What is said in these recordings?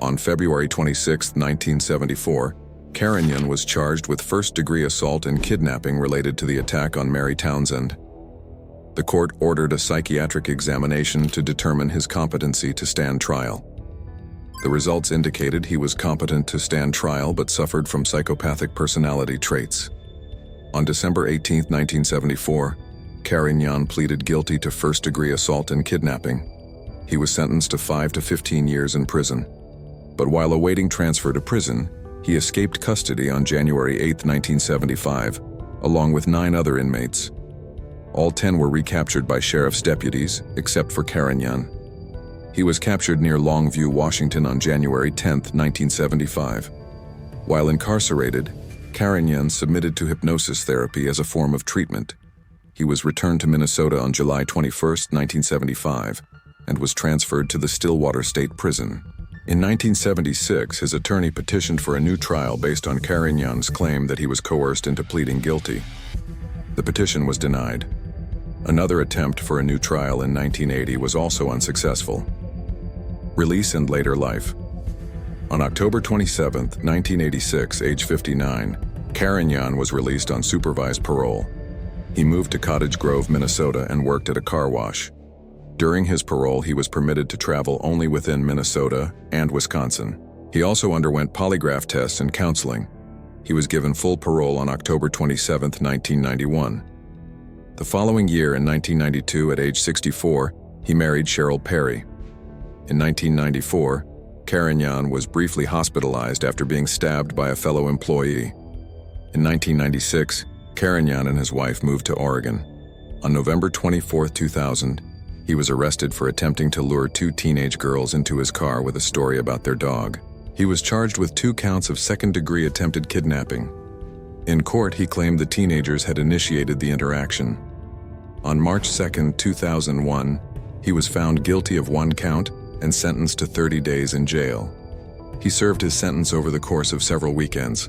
On February 26, 1974, Carignan was charged with first-degree assault and kidnapping related to the attack on Mary Townsend. The court ordered a psychiatric examination to determine his competency to stand trial. The results indicated he was competent to stand trial but suffered from psychopathic personality traits. On December 18, 1974, Carignan pleaded guilty to first-degree assault and kidnapping. He was sentenced to 5 to 15 years in prison. But while awaiting transfer to prison, he escaped custody on January 8, 1975, along with 9 other inmates. All 10 were recaptured by sheriff's deputies, except for Carignan. He was captured near Longview, Washington on January 10, 1975. While incarcerated, Carignan submitted to hypnosis therapy as a form of treatment. He was returned to Minnesota on July 21, 1975, and was transferred to the Stillwater State Prison. In 1976, his attorney petitioned for a new trial based on Carignan's claim that he was coerced into pleading guilty. The petition was denied. Another attempt for a new trial in 1980 was also unsuccessful. Release and later life. On October 27, 1986, age 59, Carignan was released on supervised parole. He moved to Cottage Grove, Minnesota, and worked at a car wash. During his parole, he was permitted to travel only within Minnesota and Wisconsin. He also underwent polygraph tests and counseling. He was given full parole on October 27, 1991. The following year, in 1992, at age 64, he married Cheryl Perry. In 1994, Carignan was briefly hospitalized after being stabbed by a fellow employee. In 1996, Carignan and his wife moved to Oregon. On November 24, 2000, he was arrested for attempting to lure 2 teenage girls into his car with a story about their dog. He was charged with 2 counts of second-degree attempted kidnapping. In court, he claimed the teenagers had initiated the interaction. On March 2, 2001, he was found guilty of 1 count and sentenced to 30 days in jail. He served his sentence over the course of several weekends.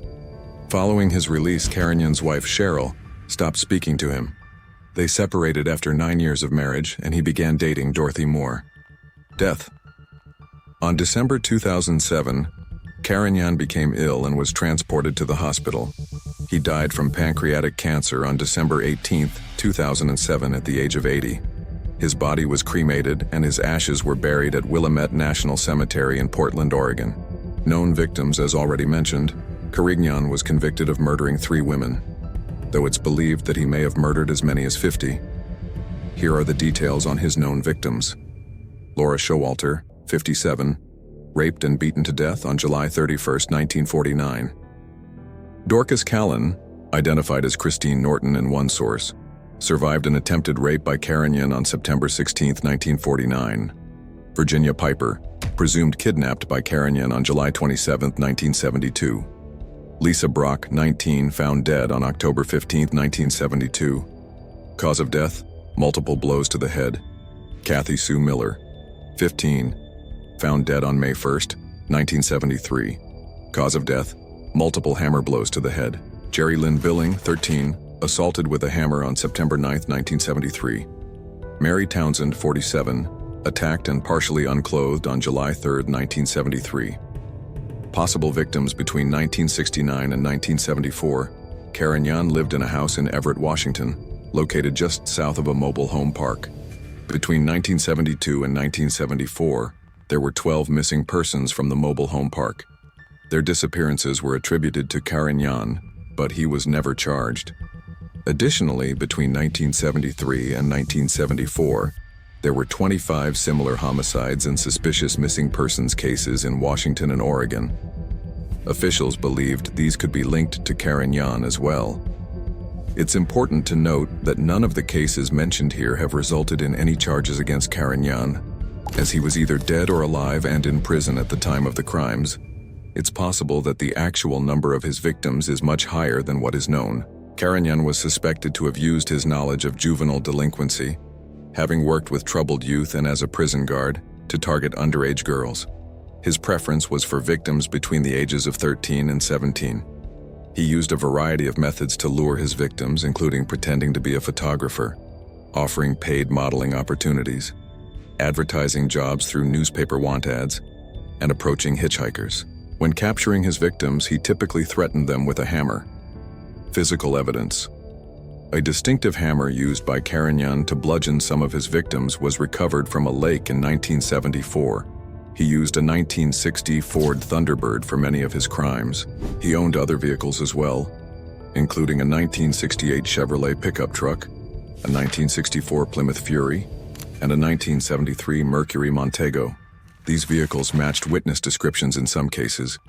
Following his release, Carignan's wife, Cheryl, stopped speaking to him. They separated after 9 years of marriage, and he began dating Dorothy Moore. Death. On December 2007, Carignan became ill and was transported to the hospital. He died from pancreatic cancer on December 18, 2007 at the age of 80. His body was cremated and his ashes were buried at Willamette National Cemetery in Portland, Oregon. Known victims, as already mentioned, Carignan was convicted of murdering 3 women, though it's believed that he may have murdered as many as 50. Here are the details on his known victims. Laura Showalter, 57, raped and beaten to death on July 31, 1949. Dorcas Callan, identified as Christine Norton in one source, survived an attempted rape by Carignan on September 16, 1949. Virginia Piper, presumed kidnapped by Carignan on July 27, 1972. Lisa Brock, 19, found dead on October 15, 1972. Cause of death, multiple blows to the head. Kathy Sue Miller, 15, found dead on May 1, 1973. Cause of death, multiple hammer blows to the head. Jerry Lynn Billing, 13, assaulted with a hammer on September 9, 1973. Mary Townsend, 47, attacked and partially unclothed on July 3, 1973. Possible victims between 1969 and 1974, Carignan lived in a house in Everett, Washington, located just south of a mobile home park. Between 1972 and 1974, there were 12 missing persons from the mobile home park. Their disappearances were attributed to Carignan, but he was never charged. Additionally, between 1973 and 1974, there were 25 similar homicides and suspicious missing persons cases in Washington and Oregon. Officials believed these could be linked to Carignan as well. It's important to note that none of the cases mentioned here have resulted in any charges against Carignan, as he was either dead or alive and in prison at the time of the crimes. It's possible that the actual number of his victims is much higher than what is known. Carignan was suspected to have used his knowledge of juvenile delinquency, having worked with troubled youth and as a prison guard, to target underage girls. His preference was for victims between the ages of 13 and 17. He used a variety of methods to lure his victims, including pretending to be a photographer, offering paid modeling opportunities, advertising jobs through newspaper want ads, and approaching hitchhikers. When capturing his victims, he typically threatened them with a hammer. Physical evidence. A distinctive hammer used by Carignan to bludgeon some of his victims was recovered from a lake in 1974. He used a 1960 Ford Thunderbird for many of his crimes. He owned other vehicles as well, including a 1968 Chevrolet pickup truck, a 1964 Plymouth Fury, and a 1973 Mercury Montego. These vehicles matched witness descriptions in some cases,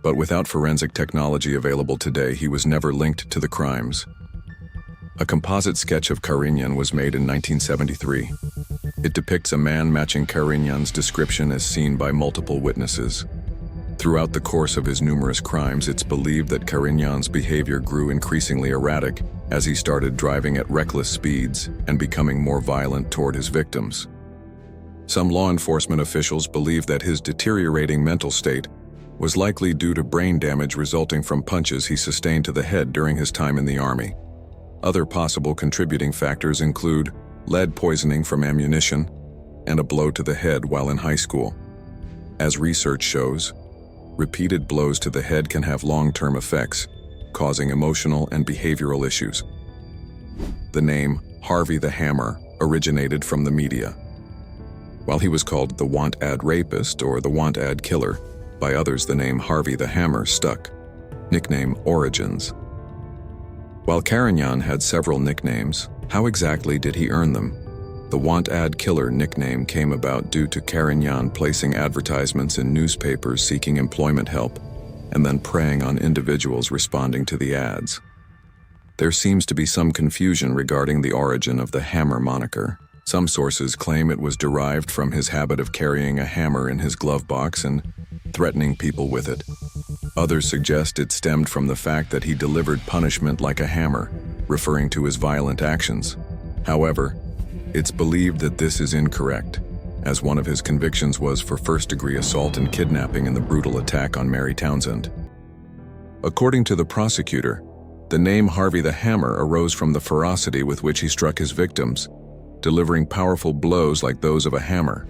but without forensic technology available today, he was never linked to the crimes. A composite sketch of Carignan was made in 1973. It depicts a man matching Carignan's description as seen by multiple witnesses. Throughout the course of his numerous crimes, it's believed that Carignan's behavior grew increasingly erratic as he started driving at reckless speeds and becoming more violent toward his victims. Some law enforcement officials believe that his deteriorating mental state was likely due to brain damage resulting from punches he sustained to the head during his time in the Army. Other possible contributing factors include lead poisoning from ammunition and a blow to the head while in high school. As research shows, repeated blows to the head can have long-term effects, causing emotional and behavioral issues. The name Harvey the Hammer originated from the media. While he was called the want-ad rapist or the want-ad killer, by others the name Harvey the Hammer stuck. Nickname origins. While Carignan had several nicknames, how exactly did he earn them? The want-ad killer nickname came about due to Carignan placing advertisements in newspapers seeking employment help, and then preying on individuals responding to the ads. There seems to be some confusion regarding the origin of the Hammer moniker. Some sources claim it was derived from his habit of carrying a hammer in his glove box and threatening people with it. Others suggest it stemmed from the fact that he delivered punishment like a hammer, referring to his violent actions. However, it's believed that this is incorrect, as one of his convictions was for first-degree assault and kidnapping in the brutal attack on Mary Townsend. According to the prosecutor, the name Harvey the Hammer arose from the ferocity with which he struck his victims, delivering powerful blows like those of a hammer.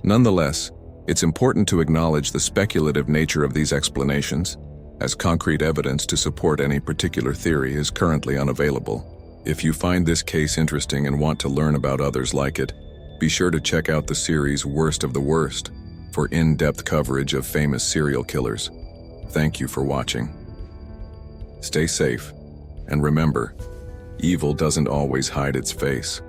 Nonetheless, it's important to acknowledge the speculative nature of these explanations, as concrete evidence to support any particular theory is currently unavailable. If you find this case interesting and want to learn about others like it, be sure to check out the series Worst of the Worst for in-depth coverage of famous serial killers. Thank you for watching. Stay safe, and remember, evil doesn't always hide its face.